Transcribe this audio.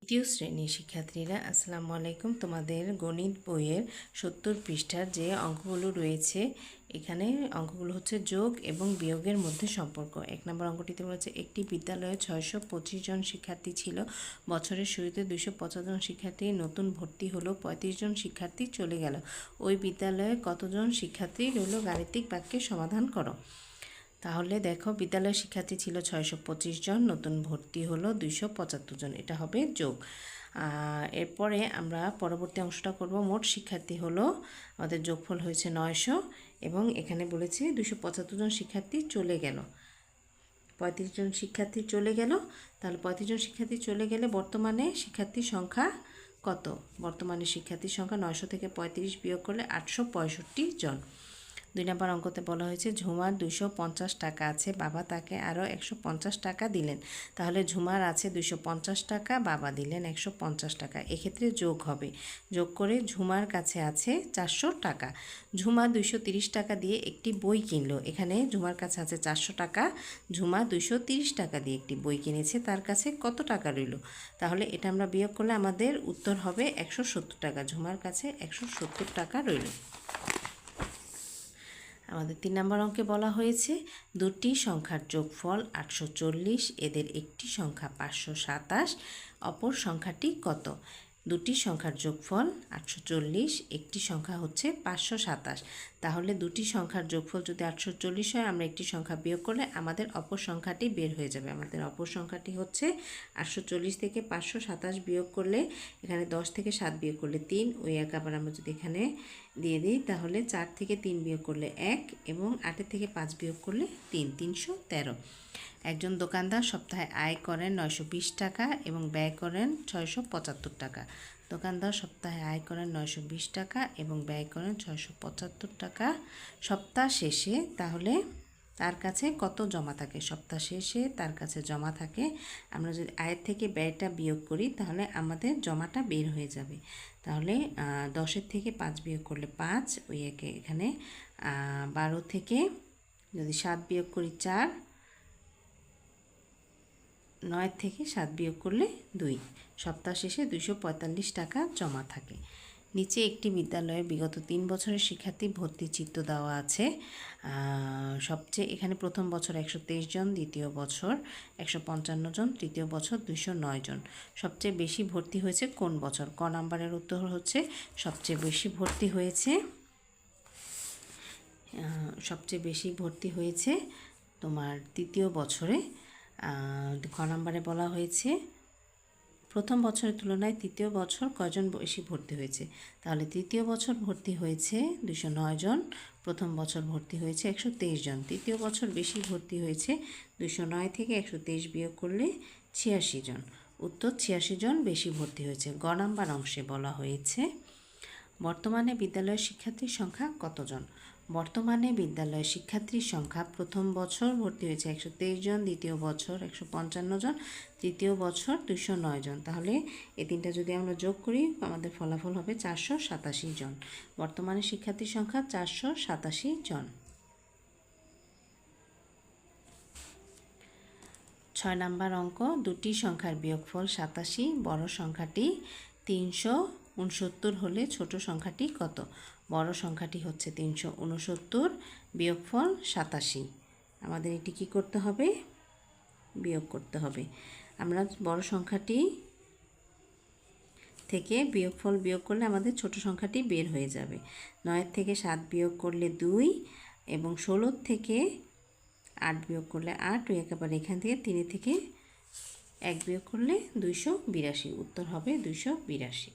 দ্বিতীয় শ্রেণীর শিক্ষার্থীরা আসসালামু আলাইকুম। তোমাদের গণিত বইয়ের 70 পৃষ্ঠার যে অঙ্কগুলো রয়েছে, এখানে অঙ্কগুলো হচ্ছে যোগ এবং বিয়োগের মধ্যে সম্পর্ক। 1 নম্বর অঙ্কটিতে বলেছে একটি বিদ্যালয়ে 625 জন শিক্ষার্থী ছিল। বছরের শুরুতে 250 জন শিক্ষার্থী নতুন ভর্তি হলো, 35 জন শিক্ষার্থী চলে গেল। ওই বিদ্যালয়ে কতজন শিক্ষার্থী রইল? গাণিতিক বাক্যের সমাধান করো। তাহলে দেখো, বিদ্যালয়ের শিক্ষার্থী ছিল 625 জন, নতুন ভর্তি হলো 275 জন, এটা হবে যোগ। এরপরে আমরা পরবর্তী অংশটা করব। মোট শিক্ষার্থী হলো, আমাদের যোগফল হয়েছে 900 এবং এখানে বলেছে 275 জন শিক্ষার্থী চলে গেল, 35 জন শিক্ষার্থী চলে গেল। তাহলে 35 জন শিক্ষার্থী চলে গেলে বর্তমানে শিক্ষার্থীর সংখ্যা কত? বর্তমানে শিক্ষার্থীর সংখ্যা 900 থেকে 35 বিয়োগ করলে 865 জন। 2 নম্বর অঙ্কতে বলা হয়েছে ঝুমার 250 টাকা আছে, বাবা তাকে আরও 150 টাকা দিলেন। তাহলে ঝুমার আছে 250 টাকা, বাবা দিলেন 150 টাকা, এক্ষেত্রে যোগ হবে। যোগ করে ঝুমার কাছে আছে 400 টাকা। ঝুমা 230 টাকা দিয়ে একটি বই কিনলো। এখানে ঝুমার কাছে আছে 400 টাকা, ঝুমা 230 টাকা দিয়ে একটি বই কিনেছে, তার কাছে কত টাকা রইল? তাহলে এটা আমরা বিয়োগ করলে আমাদের উত্তর হবে 170 টাকা। ঝুমার কাছে 170 টাকা রইল। আমাদের 3 নম্বর অঙ্কে বলা হয়েছে দুটি সংখ্যার যোগফল 840, এদের একটি সংখ্যা 527, অপর সংখ্যাটি কত? দুটি সংখ্যার যোগফল 840, একটি সংখ্যা হচ্ছে 527। তাহলে দুটি সংখ্যার যোগফল যদি 840 হয়, আমরা একটি সংখ্যা বিয়োগ করলে আমাদের অপর সংখ্যাটি বের হয়ে যাবে। আমাদের অপর সংখ্যাটি হচ্ছে 840 থেকে 527 বিয়োগ করলে, এখানে 10 থেকে 7 বিয়োগ করলে 3, ওই এক আবার আমরা যদি এখানে দিয়ে দিই, তাহলে 4 থেকে 3 বিয়োগ করলে 1 এবং 8 থেকে 5 বিয়োগ করলে 3, 313। একজন দোকানদার সপ্তাহে আয় করেন 920 টাকা এবং ব্যয় করেন 675 টাকা। দোকানদার সপ্তাহে আয় করেন 920 টাকা এবং ব্যয় করেন 675 টাকা সপ্তাহ শেষে। তাহলে তার কাছে কত জমা থাকে? সপ্তাহ শেষে তার কাছে জমা থাকে, আমরা যদি আয়ের থেকে ব্যয়টা বিয়োগ করি তাহলে আমাদের জমাটা বের হয়ে যাবে। তাহলে 10-এর থেকে 5 বিয়োগ করলে 5, ওই একে এখানে 12 থেকে যদি 7 বিয়োগ করি 4, 9 থেকে 7 বিয়োগ করলে 2, সপ্তাহ শেষে 245 টাকা জমা থাকে। নিচে একটি বিদ্যালয়ে বিগত 3 বছরের শিক্ষার্থী ভর্তি চিত্র দেওয়া আছে। সবচেয়ে এখানে প্রথম বছর 123 জন, দ্বিতীয় বছর 155 জন, তৃতীয় বছর 209 জন। সবচেয়ে বেশি ভর্তি হয়েছে কোন বছর? ক নাম্বারের উত্তর হচ্ছে সবচেয়ে বেশি ভর্তি হয়েছে তোমার তৃতীয় বছরে। খ নাম্বারে বলা হয়েছে প্রথম বছরের তুলনায় তৃতীয় বছর কয়জন বেশি ভর্তি হয়েছে? তাহলে তৃতীয় বছর ভর্তি হয়েছে 209 জন, প্রথম বছর ভর্তি হয়েছে 123 জন। তৃতীয় বছর বেশি ভর্তি হয়েছে 209 থেকে 123 বিয়োগ করলে 86 জন। উত্তর 86 জন বেশি ভর্তি হয়েছে। গ নাম্বার অংশে বলা হয়েছে বর্তমানে বিদ্যালয়ের শিক্ষার্থীর সংখ্যা কতজন? বর্তমানে বিদ্যালয়ের শিক্ষার্থীর সংখ্যা প্রথম বছর ভর্তি হয়েছে 123 জন, দ্বিতীয় বছর 155 জন, তৃতীয় বছর 209 জন। তাহলে এই তিনটা যদি আমরা যোগ করি আমাদের ফলাফল হবে 487 জন। বর্তমানে শিক্ষার্থীর সংখ্যা 487 জন। 6 নাম্বার অঙ্ক, দুটি সংখ্যার বিয়োগফল 87, বড় সংখ্যাটি 369 হলে ছোট সংখ্যাটি কত? বড় সংখ্যাটি হচ্ছে 369, বিয়োগফল 87। আমাদের এটি কি করতে হবে? বিয়োগ করতে হবে। আমরা বড় সংখ্যাটি থেকে বিয়োগফল বিয়োগ করলে আমাদের ছোট সংখ্যাটি বের হয়ে যাবে। 9 থেকে 7 বিয়োগ করলে 2 এবং 16 থেকে 8 বিয়োগ করলে 8, ওই একেবারে এখান থেকে 3 থেকে 1 বিয়োগ করলে 282। উত্তর হবে 282।